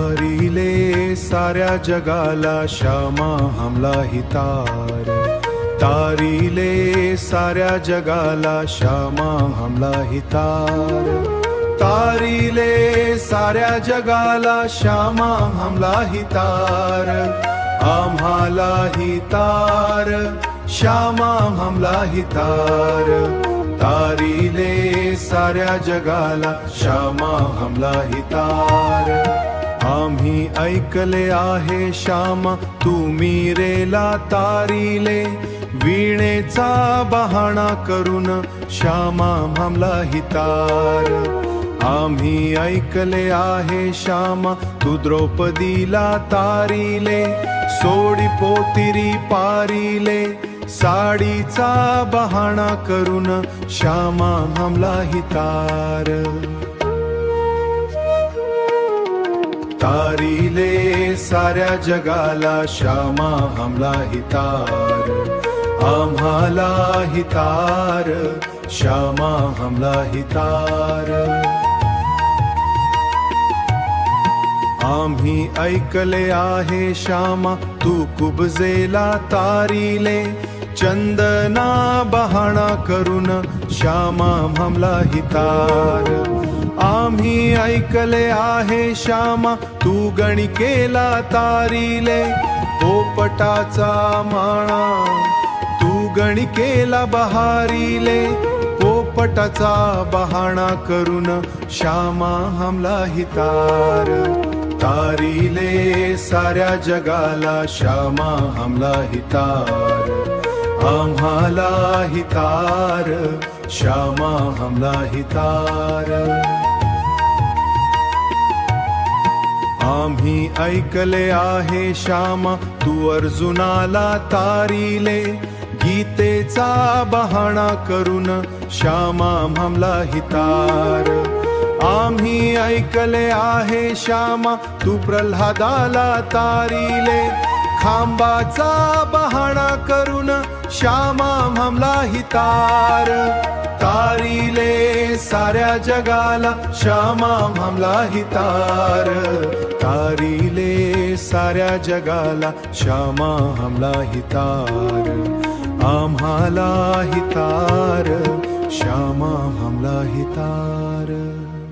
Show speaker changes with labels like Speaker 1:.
Speaker 1: तारीले साऱ्या जगाला श्यामा हमला हितार, तारीले साऱ्या जगाला श्यामा हमला हितार, तारीले साऱ्या जगाला श्यामा हमला हितार, आम्हाला हितार श्यामा हमला हितार, तारीले साऱ्या जगाला श्यामा हमला हितार. आम्ही ऐकले आहे श्यामा तू मीरेला तारीले, वीणेचा बहाणा करून श्यामा हमला हितार. आम्ही ऐकले आहे श्यामा तू द्रौपदीला तारीले, सोडी पोतिरी पारीले, साडीचा बहाणा करून श्यामा हमला हितार. तारीले साऱ्या जगाला श्यामा हमला हितार, आम्हाला हितार श्यामा हमला हितार. आम्ही ऐकले आहे श्यामा तू कुबजेला तारीले, चंदना बहाणा करून श्यामा हमला हितार. आम्ही ऐकले आहे श्यामा तू गणिकेला तारीले, पोपटाचा माळा तू गणिकेला बहारीले, पोपटाचा बहाणा करून श्यामा हमला हितार. तारीले साऱ्या जगाला श्यामा हमला हितार, आम्हाला हितार श्यामा हमला हितार. आम्ही ऐकले आहे श्यामा तू अर्जुनाला तारीले, गीतेचा बहाणा करून श्यामा हमला हितार. आम्ही ऐकले आहे श्यामा तू प्रल्हादाला तारीले, खांबाचा बहाणा करून श्यामा हमला हितार. तारीले साऱ्या जगाला श्यामा हमला हितार, तारीले साऱ्या जगाला श्यामा हमला हितार, आम्हाला हितार श्यामा हमला हितार.